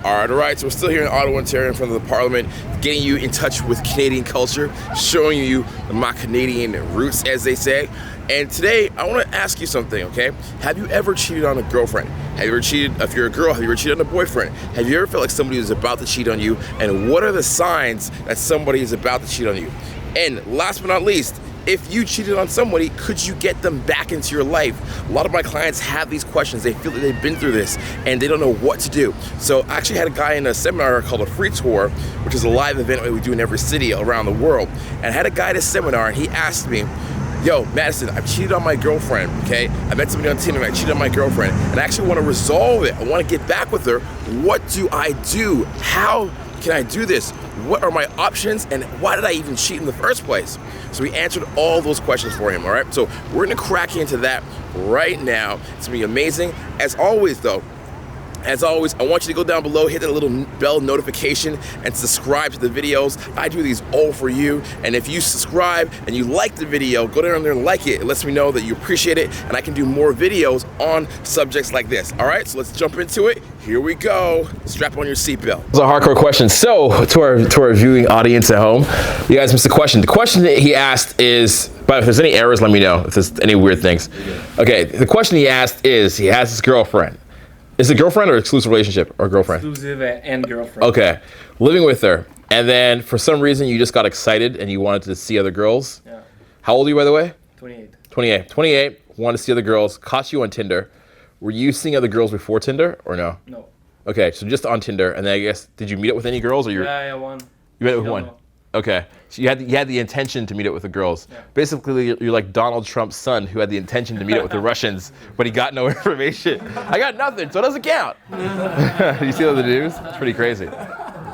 All right, so we're still here in Ottawa, Ontario, in front of the Parliament, getting you in touch with Canadian culture, showing you my Canadian roots, as they say. And today, I want to ask you something, okay? Have you ever cheated on a girlfriend? Have you ever cheated, if you're a girl, have you ever cheated on a boyfriend? Have you ever felt like somebody was about to cheat on you? And what are the signs that somebody is about to cheat on you? And last but not least, if you cheated on somebody, could you get them back into your life? A lot of my clients have these questions. They feel that they've been through this and they don't know what to do. So I actually had a guy in a seminar called a free tour, which is a live event that we do in every city around the world. And I had a guy at a seminar and he asked me, yo, Madison, I've cheated on my girlfriend, okay? I met somebody on Tinder and I cheated on my girlfriend and I actually want to resolve it. I want to get back with her. What do I do? How can I do this? What are my options and why did I even cheat in the first place? So we answered all those questions for him, all right? So we're gonna crack into that right now. It's gonna be amazing. As always, I want you to go down below, hit that little bell notification and subscribe to the videos. I do these all for you. And if you subscribe and you like the video, go down there and like it. It lets me know that you appreciate it and I can do more videos on subjects like this. All right, so let's jump into it. Here we go. Strap on your seatbelt. It's a hardcore question. So to our viewing audience at home, you guys missed the question. The question that he asked is, but if there's any errors, let me know. If there's any weird things. Okay, the question he asked is, he has his girlfriend. Is it girlfriend or exclusive relationship or girlfriend? Exclusive and girlfriend. Okay, living with her. And then for some reason you just got excited and you wanted to see other girls. Yeah. How old are you, by the way? 28. 28, wanted to see other girls, caught you on Tinder. Were you seeing other girls before Tinder or no? No. Okay, so just on Tinder, and then I guess, did you meet up with any girls or you? Yeah, one. You met up with one? No. Okay, so you had the intention to meet up with the girls. Yeah. Basically, you're like Donald Trump's son who had the intention to meet up with the Russians, but he got no information. I got nothing, so it doesn't count. You see the news? It's pretty crazy.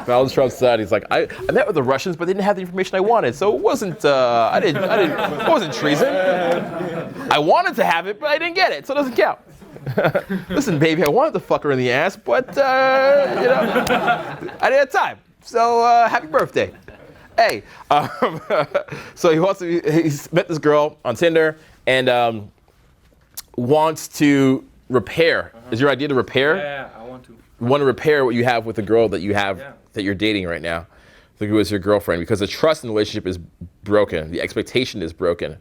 Donald Trump's son, he's like, I met with the Russians, but they didn't have the information I wanted, so it wasn't, it wasn't treason. I wanted to have it, but I didn't get it, so it doesn't count. Listen, baby, I wanted to fuck her in the ass, but, I didn't have time. So, happy birthday. Hey, so he's met this girl on Tinder and wants to repair. Is your idea to repair? Yeah, I want to. You want to repair what you have with the girl that you have, that you're dating right now, who is your girlfriend, because the trust in the relationship is broken. The expectation is broken.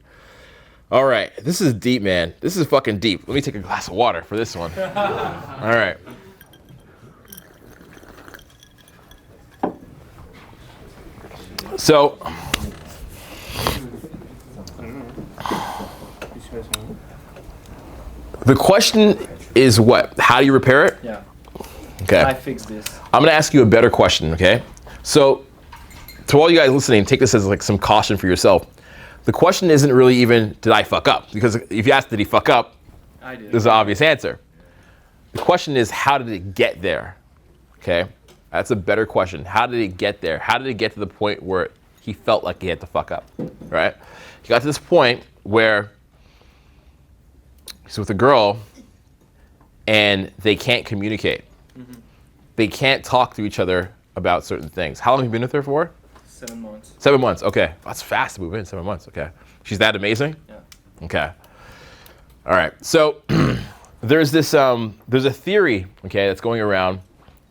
All right, this is deep, man. This is fucking deep. Let me take a glass of water for this one. All right. So, the question is what? How do you repair it? Yeah. Okay. I fix this. I'm gonna ask you a better question, okay? So, to all you guys listening, take this as like some caution for yourself. The question isn't really even, did I fuck up? Because if you ask, did he fuck up? I did. There's an obvious answer. The question is, how did it get there? Okay? That's a better question. How did it get there? How did it get to the point where he felt like he had to fuck up, right? He got to this point where he's with a girl and they can't communicate. Mm-hmm. They can't talk to each other about certain things. How long have you been with her for? 7 months. 7 months, okay. That's fast to move in, 7 months, okay. She's that amazing? Yeah. Okay. All right, so there's a theory, okay, that's going around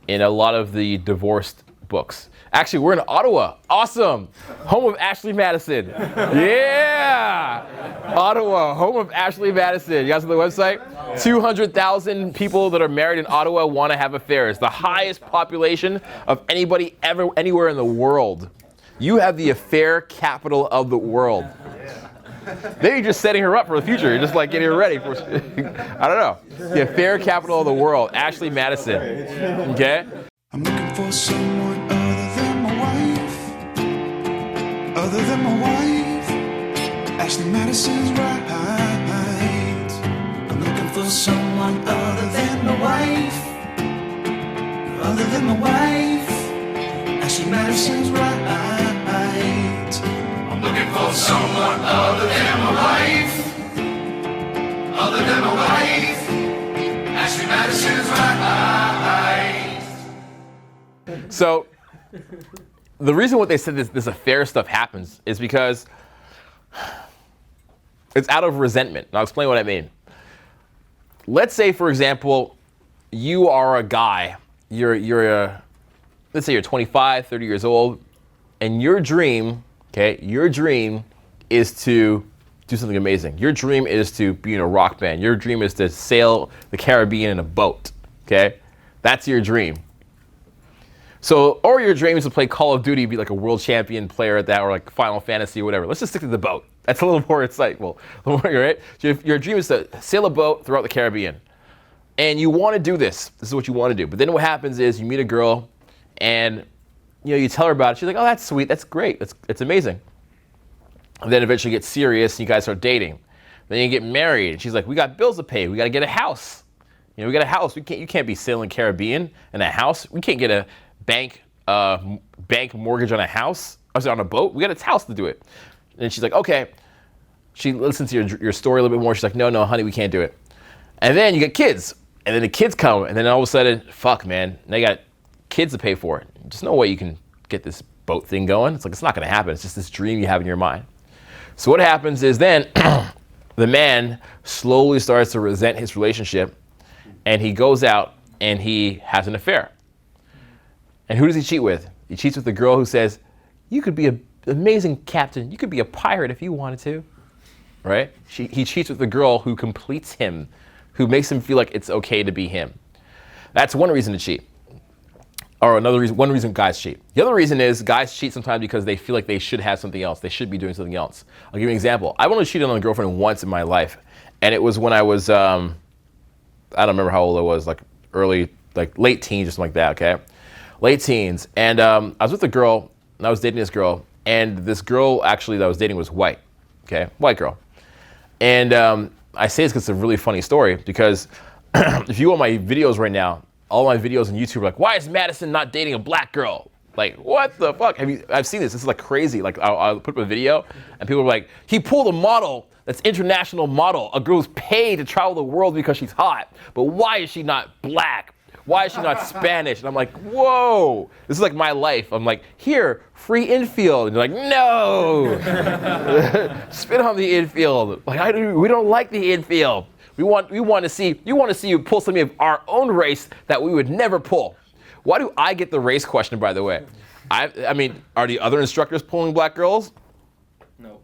in a lot of the divorced books. Actually, we're in Ottawa. Awesome. Home of Rsd Madison. Yeah. Ottawa, home of Rsd Madison. You guys on the website? 200,000 people that are married in Ottawa want to have affairs. The highest population of anybody ever, anywhere in the world. You have the affair capital of the world. Maybe you're just setting her up for the future. You're just like getting her ready for, I don't know. The affair capital of the world, Rsd Madison. Okay? I'm looking for someone other than my wife. Other than my wife. Rsd Madison's right. I'm looking for someone other than my wife. Other than my wife. Rsd Madison's right. I'm looking for someone other than my wife. Other than my wife. Rsd Madison's right. So, the reason what they said this affair stuff happens is because it's out of resentment. And I'll explain what I mean. Let's say, for example, you are a guy let's say you're 25, 30 years old, and your dream is to do something amazing. Your dream is to be in a rock band. Your dream is to sail the Caribbean in a boat, okay? That's your dream. So, or your dream is to play Call of Duty, be like a world champion player at that, or like Final Fantasy or whatever. Let's just stick to the boat. That's a little more insightful, right? So your dream is to sail a boat throughout the Caribbean. And you want to do this. This is what you want to do. But then what happens is you meet a girl and you tell her about it. She's like, oh, that's sweet. That's great. It's amazing. And then eventually get serious and you guys start dating. Then you get married. And she's like, we got bills to pay. We got to get a house. We got a house. You can't be sailing Caribbean in a house. We can't get a bank mortgage on a house. On a boat. We got a house to do it. And she's like, okay. She listens to your story a little bit more. She's like, no, honey, we can't do it. And then you get kids. And then the kids come. And then all of a sudden, fuck, man. Now you got kids to pay for it. There's no way you can get this boat thing going. It's like, it's not going to happen. It's just this dream you have in your mind. So what happens is then the man slowly starts to resent his relationship. And he goes out and he has an affair. And who does he cheat with? He cheats with the girl who says, you could be an amazing captain. You could be a pirate if you wanted to, right? He cheats with the girl who completes him, who makes him feel like it's okay to be him. That's one reason to cheat. Or one reason guys cheat. The other reason is guys cheat sometimes because they feel like they should have something else. They should be doing something else. I'll give you an example. I've only cheated on a girlfriend once in my life. And it was when I was, I don't remember how old I was, late teens or something like that, okay? Late teens. And I was with a girl, and I was dating this girl. And this girl actually that I was dating was white, okay? White girl. And I say this because it's a really funny story because if you go on my videos right now, all my videos on YouTube are like, why is Madison not dating a black girl? Like, what the fuck? I've seen this. This is like crazy. Like, I'll put up a video, and people are like, he pulled a model that's international model. A girl's paid to travel the world because she's hot. But why is she not black? Why is she not Spanish? And I'm like, whoa. This is like my life. I'm like, here, free infield. And you're like, no. Spit on the infield. Like, we don't like the infield. You want to see you pull something of our own race that we would never pull. Why do I get the race question, by the way? I mean, are the other instructors pulling black girls? No.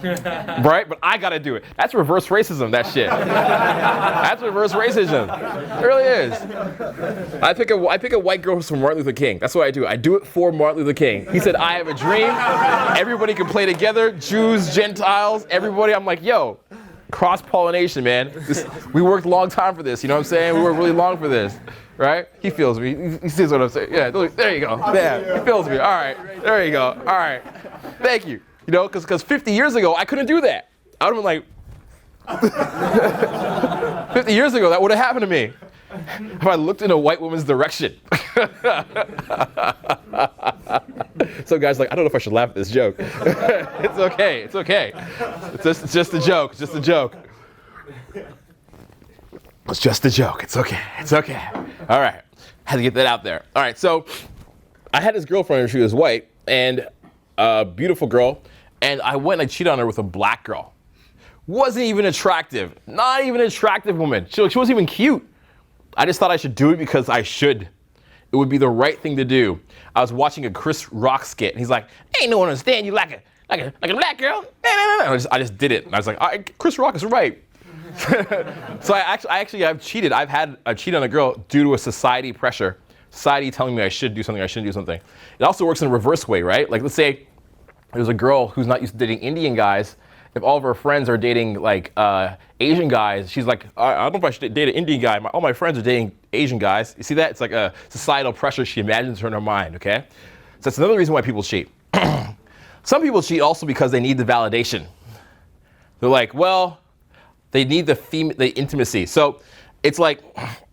Right? But I gotta do it. That's reverse racism, that shit. That's reverse racism. It really is. I pick a white girl from Martin Luther King. That's what I do. I do it for Martin Luther King. He said, I have a dream. Everybody can play together. Jews, Gentiles, everybody. I'm like, yo. Cross-pollination, man. We worked a long time for this, you know what I'm saying? We worked really long for this, right? He feels me. He sees what I'm saying. Yeah, there you go. Yeah, he feels me. All right, there you go. All right, thank you. You know, because 50 years ago, I couldn't do that. I would have been like, 50 years ago, that would have happened to me if I looked in a white woman's direction. So guys, like, I don't know if I should laugh at this joke. It's okay. It's okay. It's just a joke. It's just a joke. It's just a joke. It's okay. It's okay. All right. Had to get that out there. All right. So I had this girlfriend. She was white and a beautiful girl. And I went and I cheated on her with a black girl. Wasn't even attractive. Not even an attractive woman. She wasn't even cute. I just thought I should do it because I should. It would be the right thing to do. I was watching a Chris Rock skit, and he's like, "Ain't no one understand you like a black girl." I just did it. And I was like, Chris Rock is right. So I've cheated. I've cheated on a girl due to a society pressure. Society telling me I should do something. I shouldn't do something. It also works in a reverse way, right? Like, let's say there's a girl who's not used to dating Indian guys. If all of her friends are dating like Asian guys, she's like, I don't know if I should date an Indian guy. All my friends are dating Asian guys. You see that? It's like a societal pressure she imagines her in her mind, okay? So that's another reason why people cheat. Some people cheat also because they need the validation. They're like, well, they need the intimacy. So it's like,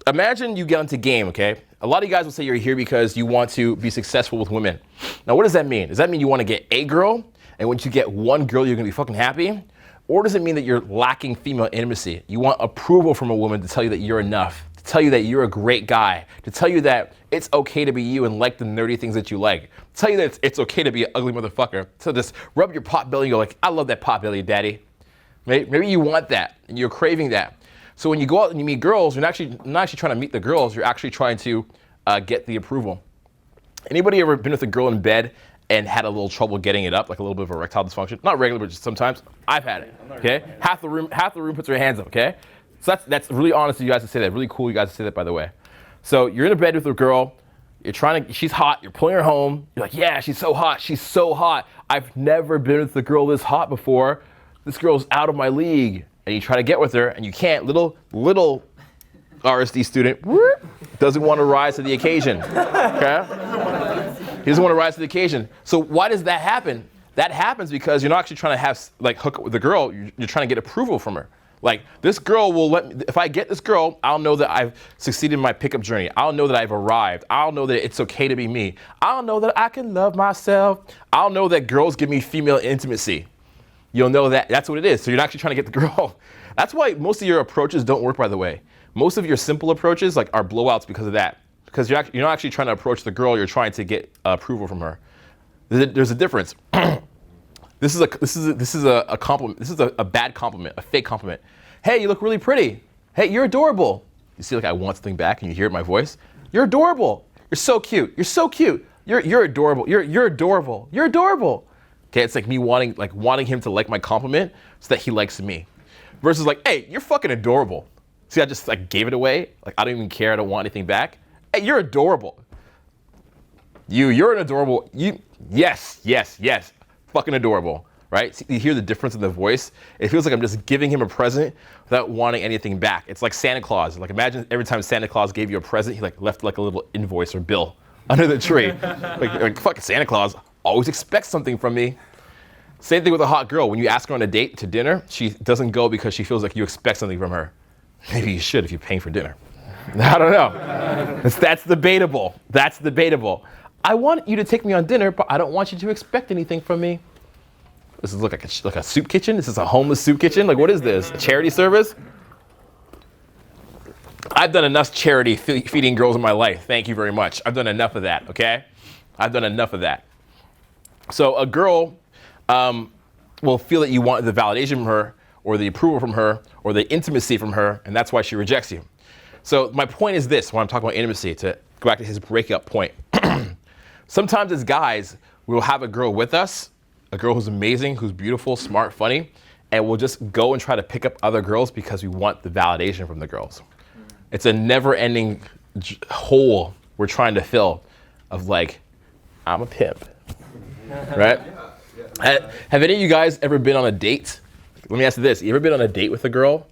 imagine you get into game, okay? A lot of you guys will say you're here because you want to be successful with women. Now, what does that mean? Does that mean you want to get a girl? And once you get one girl, you're gonna be fucking happy? Or does it mean that you're lacking female intimacy? You want approval from a woman to tell you that you're enough, to tell you that you're a great guy, to tell you that it's okay to be you and like the nerdy things that you like, to tell you that it's okay to be an ugly motherfucker. So just rub your pot belly and go like, I love that pot belly, daddy. Maybe you want that and you're craving that. So when you go out and you meet girls, you're not actually trying to meet the girls, you're actually trying to get the approval. Anybody ever been with a girl in bed and had a little trouble getting it up, like a little bit of erectile dysfunction? Not regular, but just sometimes. I've had it. Okay, half the room puts their hands up. Okay, so that's really honest of you guys to say that. Really cool, you guys to say that, by the way. So you're in a bed with a girl. She's hot. You're pulling her home. You're like, yeah, she's so hot. She's so hot. I've never been with a girl this hot before. This girl's out of my league. And you try to get with her, and you can't. Little RSD student doesn't want to rise to the occasion. Okay? He doesn't want to rise to the occasion. So why does that happen? That happens because you're not actually trying to hook up with the girl. You're trying to get approval from her. Like, this girl will let me, if I get this girl, I'll know that I've succeeded in my pickup journey. I'll know that I've arrived. I'll know that it's okay to be me. I'll know that I can love myself. I'll know that girls give me female intimacy. You'll know that that's what it is. So you're not actually trying to get the girl. That's why most of your approaches don't work, by the way. Most of your simple approaches are blowouts because of that. Because you're not actually trying to approach the girl. You're trying to get approval from her. There's a difference. This is a compliment. This is a bad compliment, a fake compliment. Hey, you look really pretty. Hey, you're adorable. You see, I want something back, and you hear it in my voice. You're adorable. You're so cute. You're so cute. You're adorable. You're adorable. You're adorable. Okay, it's like me wanting him to like my compliment so that he likes me, versus hey, you're fucking adorable. See, I just gave it away. I don't even care. I don't want anything back. Hey, you're adorable. You're an adorable. Yes. Fucking adorable, right? See, you hear the difference in the voice? It feels like I'm just giving him a present without wanting anything back. It's like Santa Claus. Imagine every time Santa Claus gave you a present, he left a little invoice or bill under the tree. Fucking Santa Claus always expects something from me. Same thing with a hot girl. When you ask her on a date to dinner, she doesn't go because she feels like you expect something from her. Maybe you should if you're paying for dinner. I don't know. That's debatable. That's debatable. I want you to take me on dinner, but I don't want you to expect anything from me. This is like a soup kitchen? This is a homeless soup kitchen? What is this? A charity service? I've done enough charity feeding girls in my life. Thank you very much. I've done enough of that, okay? I've done enough of that. So a girl will feel that you want the validation from her, or the approval from her, or the intimacy from her, and that's why she rejects you. So my point is this, when I'm talking about intimacy, to go back to his breakup point. Sometimes as guys, we'll have a girl with us, a girl who's amazing, who's beautiful, smart, funny, and we'll just go and try to pick up other girls because we want the validation from the girls. It's a never-ending hole we're trying to fill of I'm a pimp, right? Have any of you guys ever been on a date? Let me ask you this. You ever been on a date with a girl?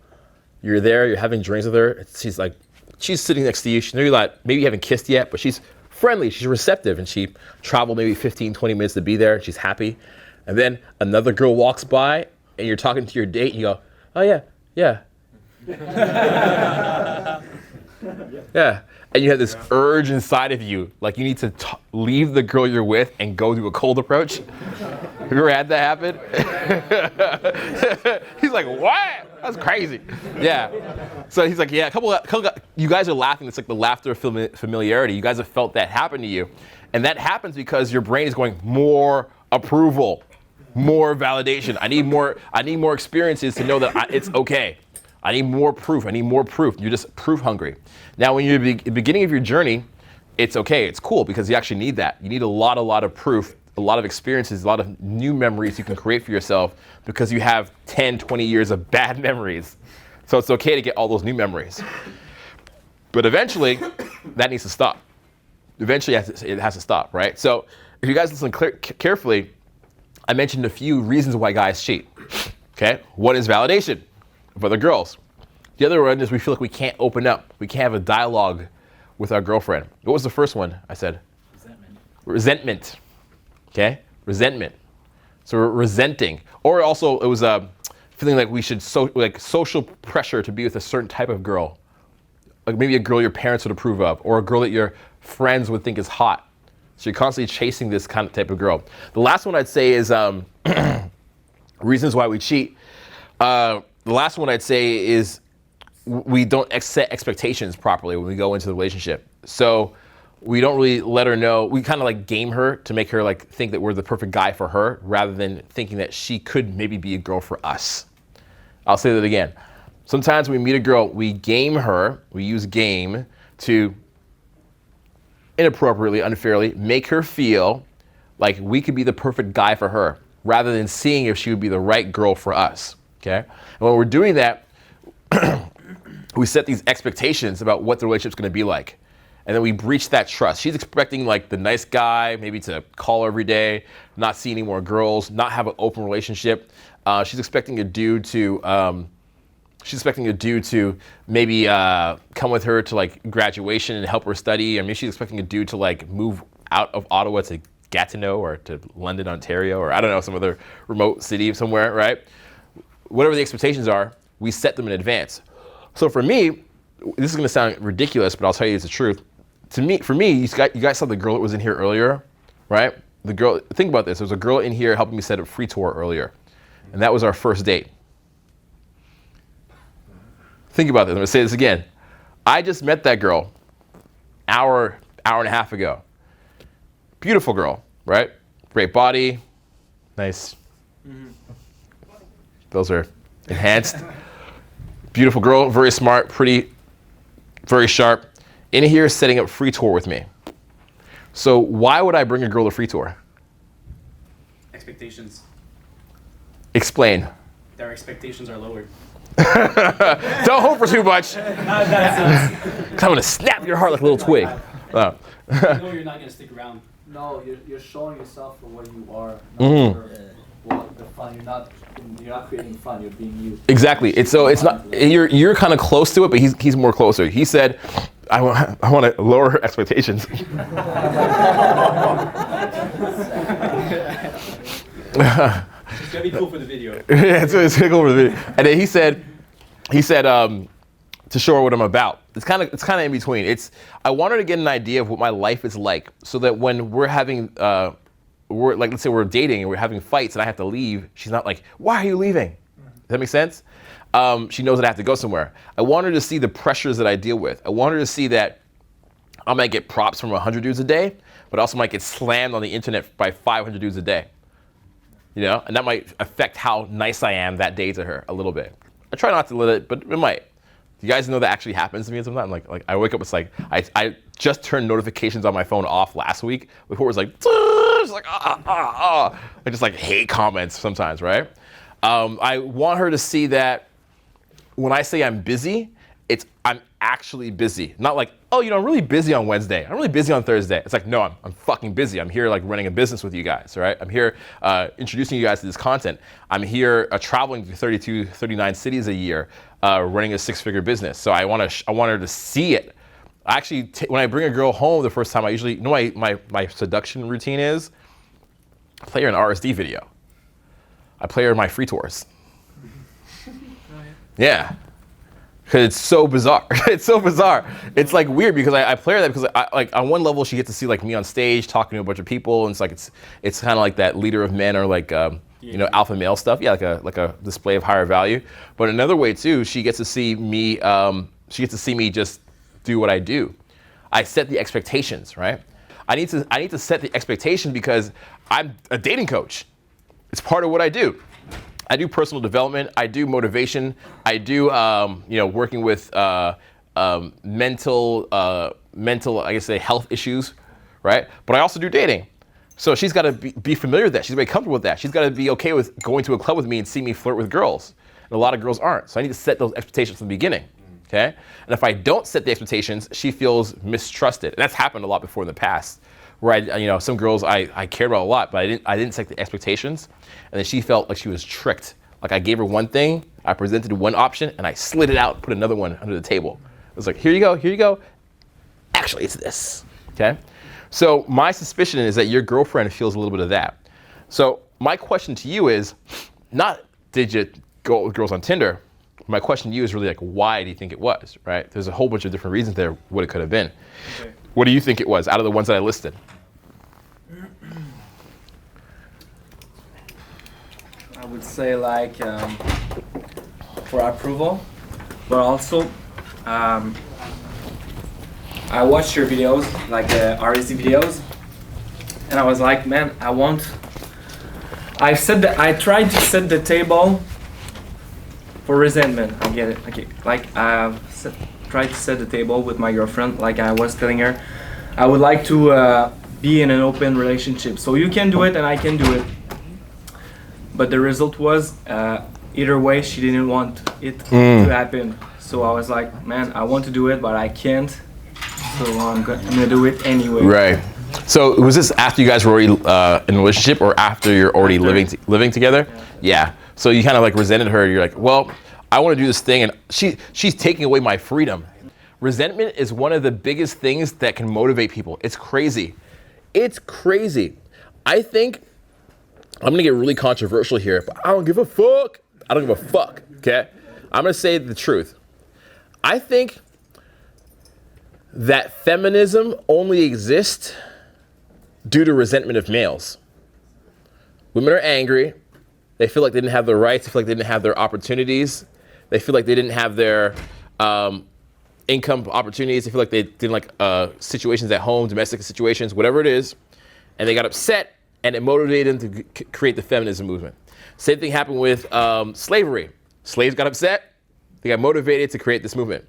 You're there, you're having drinks with her. She's sitting next to you. Maybe you haven't kissed yet, but she's friendly, she's receptive, and she traveled maybe 15, 20 minutes to be there, and she's happy. And then another girl walks by, and you're talking to your date, and you go, oh yeah. Yeah. And you have this urge inside of you, you need to leave the girl you're with and go do a cold approach. Have you ever had that happen? He's like, what? That's crazy. Yeah. So he's like, yeah, a couple you guys are laughing. It's like the laughter of familiarity. You guys have felt that happen to you. And that happens because your brain is going, more approval, more validation. I need more experiences to know that it's okay. I need more proof. You're just proof hungry. Now, when you're at the beginning of your journey, it's okay. It's cool because you actually need that. You need a lot of proof, a lot of experiences, a lot of new memories you can create for yourself because you have 10, 20 years of bad memories. So it's okay to get all those new memories. But eventually, that needs to stop. Eventually, it has to stop, right? So if you guys listen carefully, I mentioned a few reasons why guys cheat. Okay? One is validation of other girls. The other one is we feel like we can't open up. We can't have a dialogue with our girlfriend. What was the first one I said? Resentment. Okay? Resentment. So we're resenting. Or also it was feeling like we should, social pressure to be with a certain type of girl. Maybe a girl your parents would approve of, or a girl that your friends would think is hot. So you're constantly chasing this kind of type of girl. The last one I'd say is reasons why we cheat. The last one I'd say is we don't set expectations properly when we go into the relationship. So we don't really let her know. We kind of game her to make her think that we're the perfect guy for her, rather than thinking that she could maybe be a girl for us. I'll say that again. Sometimes when we meet a girl, we game her. We use game to inappropriately, unfairly, make her feel like we could be the perfect guy for her, rather than seeing if she would be the right girl for us, okay? And when we're doing that, we set these expectations about what the relationship's gonna be like. And then we breach that trust. She's expecting like the nice guy, maybe to call her every day, not see any more girls, not have an open relationship. She's expecting a dude to maybe come with her to like graduation and help her study. I mean, she's expecting a dude to like move out of Ottawa to Gatineau or to London, Ontario, or I don't know, some other remote city somewhere, right? Whatever the expectations are, we set them in advance. So for me, this is gonna sound ridiculous, but I'll tell you it's the truth. For me, you guys saw the girl that was in here earlier, right? The girl, think about this, there was a girl in here helping me set up free tour earlier, and that was our first date. Think about this, I'm gonna say this again. I just met that girl hour and a half ago. Beautiful girl, right? Great body, nice. Those are enhanced. Beautiful girl, very smart, pretty, very sharp. In here setting up free tour with me. So why would I bring a girl to free tour? Expectations. Explain. Their expectations are lowered. Don't hope for too much. 'Cause I'm gonna snap your heart like a little twig. You know you're not gonna stick around. No, you're showing yourself for what you are. Mhm. Not for what the fun. You're not creating fun. You're being you. Exactly. It's not. You're kind of close to it, but he's more closer. He said, I want to lower her expectations. It's gonna be cool for the video. Yeah, it's gonna go over the video. And then he said, to show her what I'm about. It's kind of in between. I want her to get an idea of what my life is like, so that when we're having, let's say we're dating and we're having fights and I have to leave, she's not like, why are you leaving? Does that make sense? She knows that I have to go somewhere. I want her to see the pressures that I deal with. I want her to see that I might get props from 100 dudes a day, but also might get slammed on the internet by 500 dudes a day. You know, and that might affect how nice I am that day to her a little bit. I try not to let it, but it might. You guys know that actually happens to me sometimes. Like I wake up, it's like I just turned notifications on my phone off last week. Before it was like, it's like I just like hate comments sometimes, right? I want her to see that when I say I'm busy, I'm actually busy. Not like, oh, I'm really busy on Wednesday. I'm really busy on Thursday. It's like, no, I'm fucking busy. I'm here like running a business with you guys, right? I'm here introducing you guys to this content. I'm here traveling to 32, 39 cities a year, running a 6-figure business. So I want her to see it. Actually, when I bring a girl home the first time, I usually, my seduction routine is, I play her an Rsd video. I play her my free tours. Yeah. Because it's so bizarre. It's so bizarre. It's like weird because I play her that because on one level she gets to see like me on stage talking to a bunch of people, and it's like it's kind of like that leader of men or like alpha male stuff. Yeah, like a display of higher value. But another way too, she gets to see me. She gets to see me just do what I do. I set the expectations, right? I need to set the expectation because I'm a dating coach. It's part of what I do. I do personal development. I do motivation. I do, working with mental, I guess, health issues, right? But I also do dating. So she's got to be familiar with that. She's very comfortable with that. She's got to be okay with going to a club with me and see me flirt with girls. And a lot of girls aren't. So I need to set those expectations from the beginning, okay? And if I don't set the expectations, she feels mistrusted. And that's happened a lot before in the past, where some girls I cared about a lot, but I didn't set the expectations, and then she felt like she was tricked. Like I gave her one thing, I presented one option, and I slid it out, put another one under the table. It was like, here you go. Actually, it's this, okay? So my suspicion is that your girlfriend feels a little bit of that. So my question to you is, not did you go out with girls on Tinder? My question to you is really like, why do you think it was, right? There's a whole bunch of different reasons there what it could have been. Okay. What do you think it was out of the ones that I listed? I would say like for approval, but also I watched your videos, like the Rsd videos, and I was like, man, I tried to set the table for resentment. I get it. Okay, like tried to set the table with my girlfriend. Like I was telling her, I would like to be in an open relationship. So you can do it and I can do it. But the result was, either way, she didn't want it to happen. So I was like, man, I want to do it, but I can't. So I'm gonna do it anyway. Right. So was this after you guys were already in a relationship, or after you're already living together? Yeah. So you kind of like resented her. You're like, well, I want to do this thing, and she's taking away my freedom. Resentment is one of the biggest things that can motivate people. It's crazy. It's crazy. I think I'm gonna get really controversial here, but I don't give a fuck. I don't give a fuck. Okay. I'm gonna say the truth. I think that feminism only exists due to resentment of males. Women are angry. They feel like they didn't have their rights. They feel like they didn't have their opportunities. They feel like they didn't have their income opportunities. They feel like they didn't like situations at home, domestic situations, whatever it is. And they got upset, and it motivated them to create the feminism movement. Same thing happened with slavery. Slaves got upset. They got motivated to create this movement.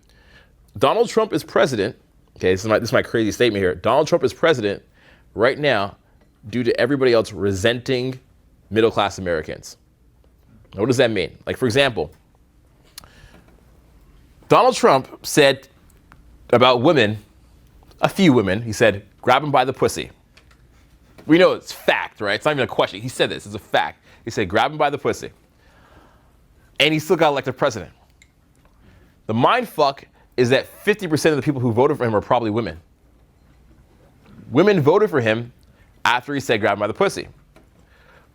Donald Trump is president. Okay, this is my crazy statement here. Donald Trump is president right now due to everybody else resenting middle-class Americans. Now, what does that mean? Like, for example, Donald Trump said about women, a few women, he said, grab them by the pussy. We know it's fact, right? It's not even a question. He said this, it's a fact. He said, grab them by the pussy. And he still got elected president. The mind fuck is that 50% of the people who voted for him are probably women. Women voted for him after he said grab him by the pussy.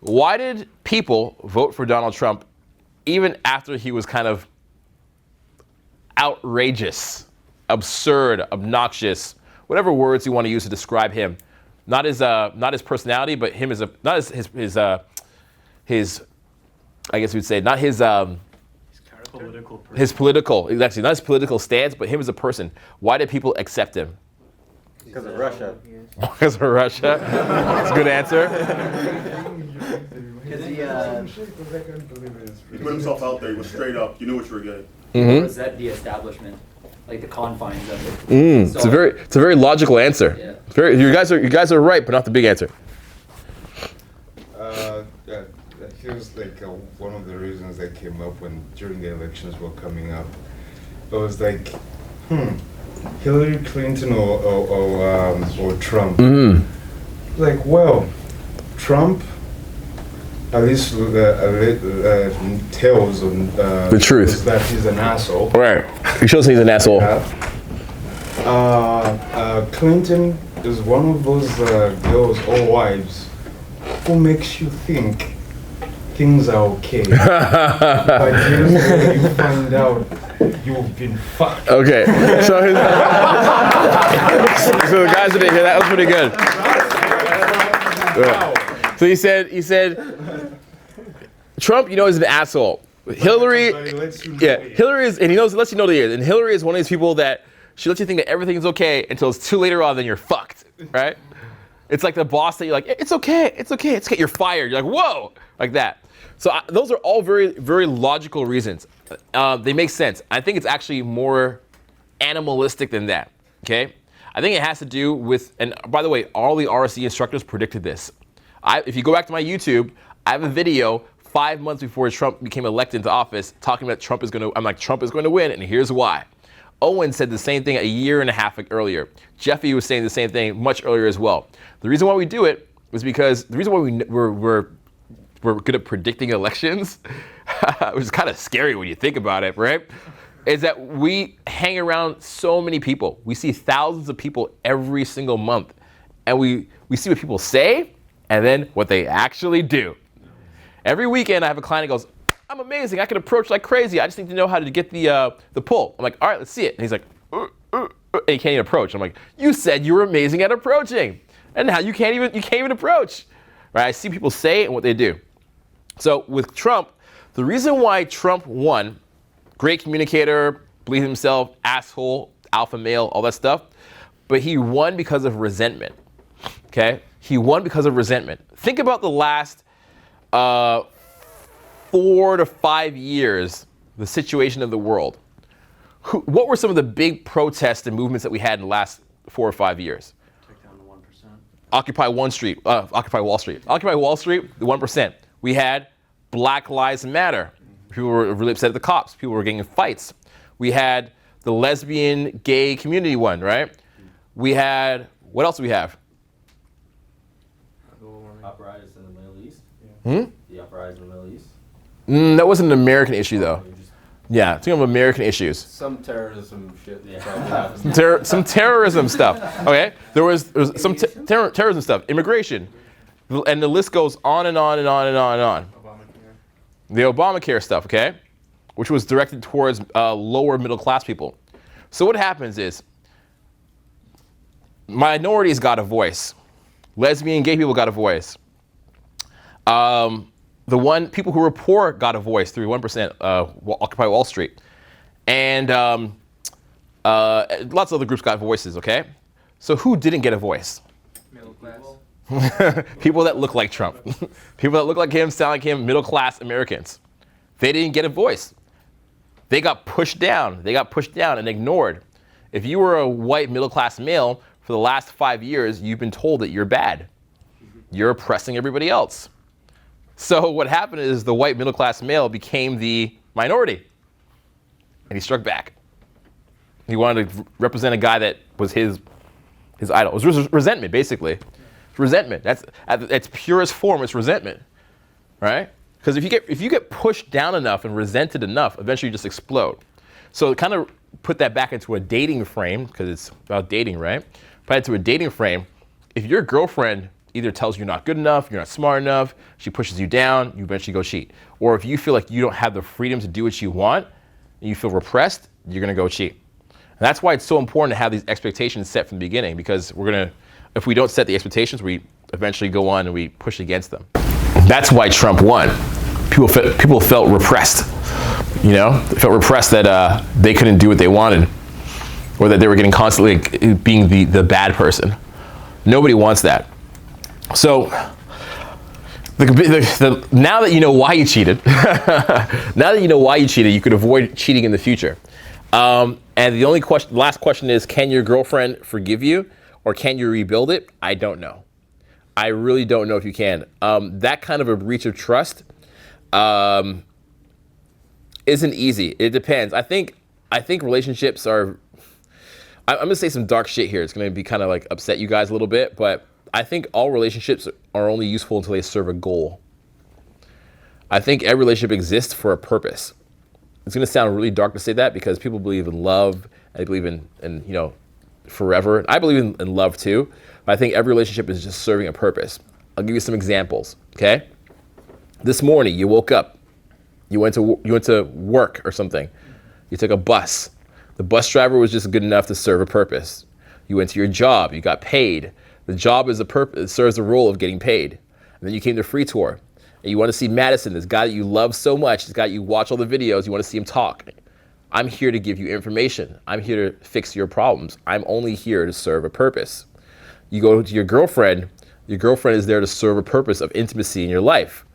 Why did people vote for Donald Trump even after he was kind of outrageous, absurd, obnoxious, whatever words you want to use to describe him? Not his personality, but him as a, not his I guess we'd say, not his political, actually not his political stance, but him as a person. Why did people accept him? Because of Russia. Because of Russia? That's a good answer. He put himself out there. He was straight up. You knew what you were getting. Resent the establishment, like the confines of it. So, It's a very logical answer. Yeah. You guys are right, but not the big answer. That feels like one of the reasons that came up during the elections were coming up. It was like, Hillary Clinton or Trump. Like, well, Trump at least tells on the truth that he's an asshole. Right. He shows he's an asshole. Clinton is one of those girls or wives who makes you think things are okay. But then you find out you've been fucked. Okay. So the guys didn't hear that. Was pretty good. Yeah. So he said, Trump, is an asshole. Hillary, Hillary is, and lets you know that he is. And Hillary is one of these people that she lets you think that everything's okay until it's too later on, then you're fucked, right? It's like the boss that you're like, it's okay. You're fired. You're like, whoa, like that. So those are all very, very logical reasons. They make sense. I think it's actually more animalistic than that, okay? I think it has to do with, and by the way, all the Rsd instructors predicted this. If you go back to my YouTube, I have a video 5 months before Trump became elected into office talking about Trump is going to win, and here's why. Owen said the same thing a year and a half earlier. Jeffy was saying the same thing much earlier as well. The reason why we do it was because the reason why we're good at predicting elections, which is kind of scary when you think about it, right? Is that we hang around so many people. We see thousands of people every single month. And we see what people say and then what they actually do. Every weekend I have a client that goes, I'm amazing, I can approach like crazy. I just need to know how to get the pull. I'm like, all right, let's see it. And he's like, and he can't even approach. I'm like, you said you were amazing at approaching. And now you can't even approach. Right? I see people say and what they do. So with Trump, the reason why Trump won, great communicator, believed himself, asshole, alpha male, all that stuff, but he won because of resentment. Okay? He won because of resentment. Think about the last 4 to 5 years, the situation of the world. What were some of the big protests and movements that we had in the last 4 or 5 years? Occupy Wall Street, Occupy Wall Street, the 1%. We had Black Lives Matter. People were really upset at the cops. People were getting in fights. We had the lesbian, gay community one, right? We had, what else do we have? Uprising in the Middle East. The uprising in the Middle East. That wasn't an American issue though. Yeah, think of American issues. Some terrorism shit. Yeah. Some terrorism stuff. Okay, there was some terrorism stuff, immigration, and the list goes on and on and on and on and on. The Obamacare stuff, okay, which was directed towards lower middle class people. So what happens is minorities got a voice, lesbian, gay people got a voice. People who were poor got a voice through 1%, Occupy Wall Street. And lots of other groups got voices, okay? So who didn't get a voice? Middle class. People that look like Trump. People that look like him, sound like him, middle class Americans. They didn't get a voice. They got pushed down. They got pushed down and ignored. If you were a white middle class male for the last 5 years, you've been told that you're bad. You're oppressing everybody else. So what happened is the white middle class male became the minority. And he struck back. He wanted to represent a guy that was his idol. It was resentment, basically. Resentment. That's at its purest form. It's resentment, right? Because if you get pushed down enough and resented enough, eventually you just explode. So kind of put that back into a dating frame, because it's about dating, right? Put it into a dating frame. If your girlfriend either tells you you're not good enough, you're not smart enough, she pushes you down, you eventually go cheat. Or if you feel like you don't have the freedom to do what you want, and you feel repressed, you're gonna go cheat. And that's why it's so important to have these expectations set from the beginning, because if we don't set the expectations, we eventually go on and we push against them. That's why Trump won. People felt repressed. You know, they felt repressed that they couldn't do what they wanted, or that they were getting constantly being the bad person. Nobody wants that. So now that you know why you cheated, you could avoid cheating in the future. And the last question is, can your girlfriend forgive you, or can you rebuild it? I don't know. I really don't know if you can. That kind of a breach of trust isn't easy. It depends. I think relationships are. I'm gonna say some dark shit here. It's gonna be kind of like upset you guys a little bit, but I think all relationships are only useful until they serve a goal. I think every relationship exists for a purpose. It's gonna sound really dark to say that, because people believe in love, and they believe in forever. I believe in love too, but I think every relationship is just serving a purpose. I'll give you some examples, okay? This morning, you woke up, you went to work or something. You took a bus. The bus driver was just good enough to serve a purpose. You went to your job, you got paid. The job is it serves the role of getting paid. And then you came to Free Tour, and you want to see Madison, this guy that you love so much, this guy you watch all the videos, you want to see him talk. I'm here to give you information. I'm here to fix your problems. I'm only here to serve a purpose. You go to your girlfriend is there to serve a purpose of intimacy in your life,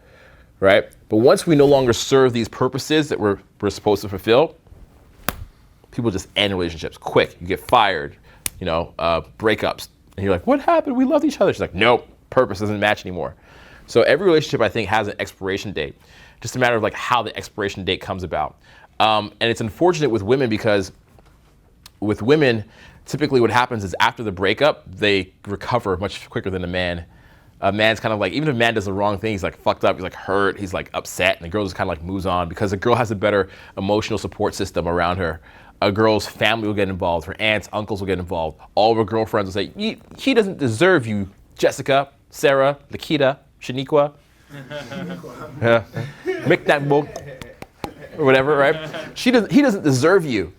right? But once we no longer serve these purposes that we're supposed to fulfill, people just end relationships quick. You get fired, breakups. And you're like, what happened? We loved each other. She's like, nope, purpose doesn't match anymore. So every relationship, I think, has an expiration date. Just a matter of like how the expiration date comes about. And it's unfortunate with women, because with women, typically what happens is after the breakup, they recover much quicker than a man. A man's kind of like, even if a man does the wrong thing, he's like fucked up, he's like hurt, he's like upset, and the girl just kind of like moves on, because the girl has a better emotional support system around her. A girl's family will get involved, her aunts, uncles will get involved. All of her girlfriends will say, he doesn't deserve you, Jessica, Sarah, Lakita, Shaniqua. Make that book, or whatever, right? He doesn't deserve you.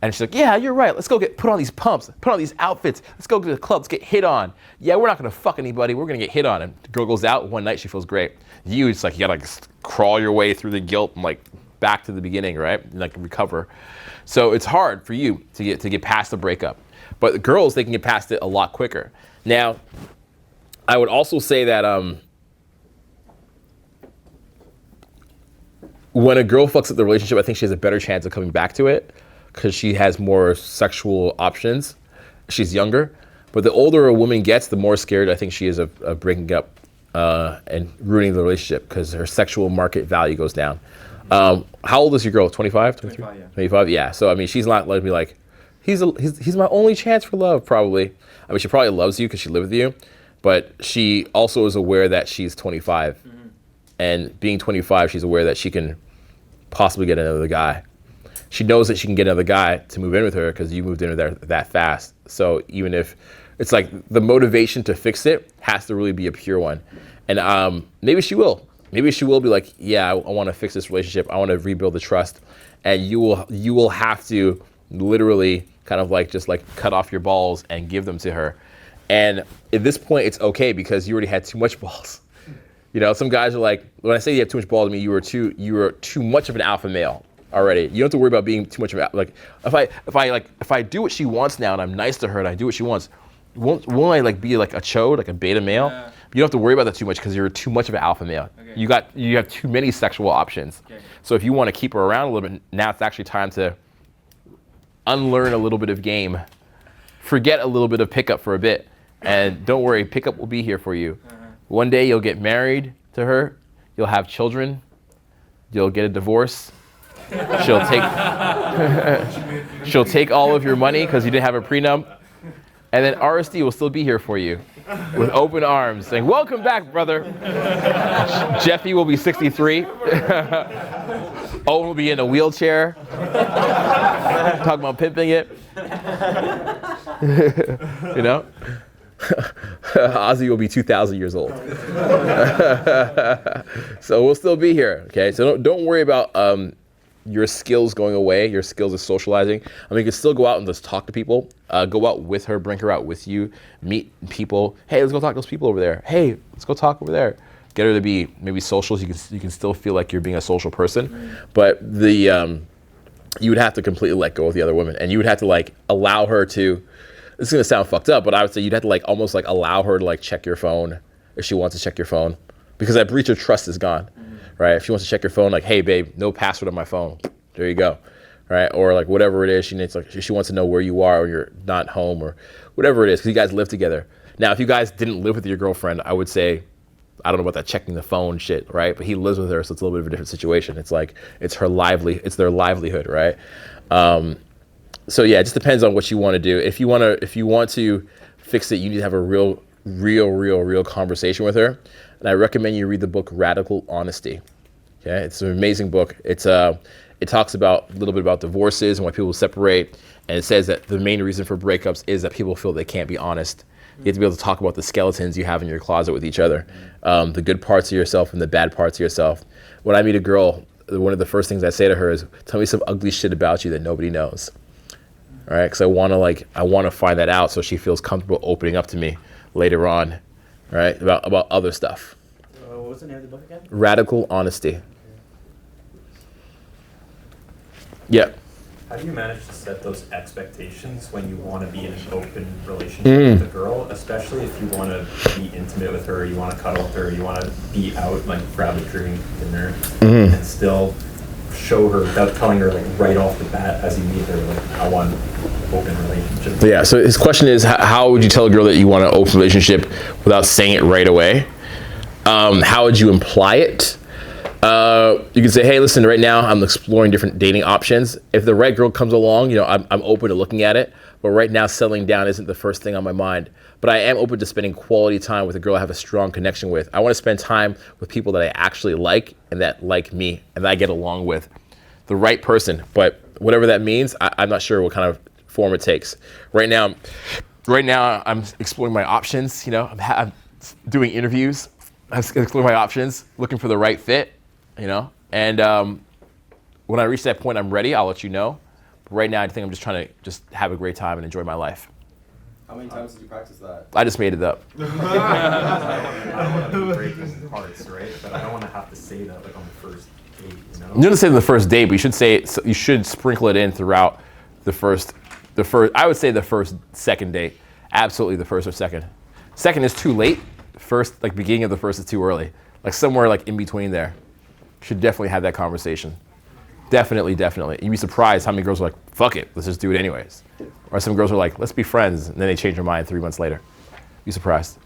And she's like, yeah, you're right. Let's go put on these pumps, put on these outfits. Let's go to the club, let's get hit on. Yeah, we're not gonna fuck anybody, we're gonna get hit on. And the girl goes out one night, she feels great. It's like, you gotta crawl your way through the guilt and like back to the beginning, right? And like recover. So it's hard for you to get past the breakup. But the girls, they can get past it a lot quicker. Now, I would also say that when a girl fucks up the relationship, I think she has a better chance of coming back to it, because she has more sexual options. She's younger. But the older a woman gets, the more scared I think she is of breaking up and ruining the relationship because her sexual market value goes down. How old is your girl? 25, 23? 25, yeah. 25, yeah. So I mean, she's not letting me like, he's my only chance for love, probably. I mean, she probably loves you because she lived with you, but she also is aware that she's 25, and being 25, she's aware that she can possibly get another guy. She knows that she can get another guy to move in with her because you moved in with her that fast. So even if it's like the motivation to fix it has to really be a pure one, and maybe she will. Maybe she will be like, yeah, I want to fix this relationship. I want to rebuild the trust, and you will have to literally kind of like just like cut off your balls and give them to her. And at this point, it's okay because you already had too much balls. You know, some guys are like, when I say you have too much balls, I mean you were too much of an alpha male already. You don't have to worry about being too much of like if I do what she wants now and I'm nice to her and I do what she wants, won't I like be like a chode, like a beta male? Yeah. You don't have to worry about that too much because you're too much of an alpha male. Okay. You have too many sexual options. Okay. So if you want to keep her around a little bit, now it's actually time to unlearn a little bit of game, forget a little bit of pickup for a bit, and don't worry, pickup will be here for you. One day you'll get married to her, you'll have children, you'll get a divorce. She'll take all of your money because you didn't have a prenup, and then RSD will still be here for you with open arms, saying, "Welcome back, brother." Jeffy will be 63. Owen will be in a wheelchair, talking about pimping it. You know? Ozzy will be 2,000 years old. So we'll still be here, okay? So don't worry about your skills going away, your skills of socializing. I mean, you can still go out and just talk to people. Go out with her, bring her out with you, meet people. Hey, let's go talk to those people over there. Hey, let's go talk over there. Get her to be maybe social so you can still feel like you're being a social person. But you would have to completely let go of the other women, and you would have to like allow her to, this is gonna sound fucked up, but I would say you'd have to like almost like allow her to like check your phone if she wants to check your phone, because that breach of trust is gone, right? If she wants to check your phone, like, hey babe, no password on my phone, there you go, right? Or like whatever it is, she needs, like she wants to know where you are or you're not home or whatever it is, because you guys live together. Now, if you guys didn't live with your girlfriend, I would say, I don't know about that checking the phone shit, right? But he lives with her, so it's a little bit of a different situation. It's like it's their livelihood, right? So yeah, it just depends on what you want to do. If you want to fix it, you need to have a real conversation with her. And I recommend you read the book Radical Honesty. Okay, it's an amazing book. It talks about a little bit about divorces and why people separate, and it says that the main reason for breakups is that people feel they can't be honest. You have to be able to talk about the skeletons you have in your closet with each other, the good parts of yourself and the bad parts of yourself. When I meet a girl, one of the first things I say to her is, tell me some ugly shit about you that nobody knows. All right, because I want to find that out so she feels comfortable opening up to me later on, right, about other stuff. What was the name of the book again? Radical Honesty. Yeah. How do you manage to set those expectations when you want to be in an open relationship with a girl, especially if you want to be intimate with her, you want to cuddle with her, you want to be out, like grab a drink, dinner, and still show her without telling her like right off the bat as you meet her, like I want an open relationship? Yeah, so his question is, how would you tell a girl that you want an open relationship without saying it right away? How would you imply it? You can say, hey, listen, right now I'm exploring different dating options. If the right girl comes along, you know, I'm open to looking at it, but right now settling down isn't the first thing on my mind. But I am open to spending quality time with a girl I have a strong connection with. I want to spend time with people that I actually like and that like me and that I get along with. The right person, but whatever that means, I'm not sure what kind of form it takes. Right now I'm exploring my options. You know, I'm doing interviews. I'm exploring my options, looking for the right fit. You know, and when I reach that point, I'm ready. I'll let you know. But right now, I think I'm just trying to just have a great time and enjoy my life. How many times did you practice that? I just made it up. I don't want to be breaking hearts, right? But I don't want to have to say that like on the first date, you know? You don't say it on the first date, but you should sprinkle it in throughout the first. I would say the first, second date. Absolutely, the first or second. Second is too late. First, like beginning of the first is too early. Like somewhere like in between there. Should definitely have that conversation. Definitely, definitely. You'd be surprised how many girls are like, fuck it, let's just do it anyways. Or some girls are like, let's be friends, and then they change their mind 3 months later. Be surprised.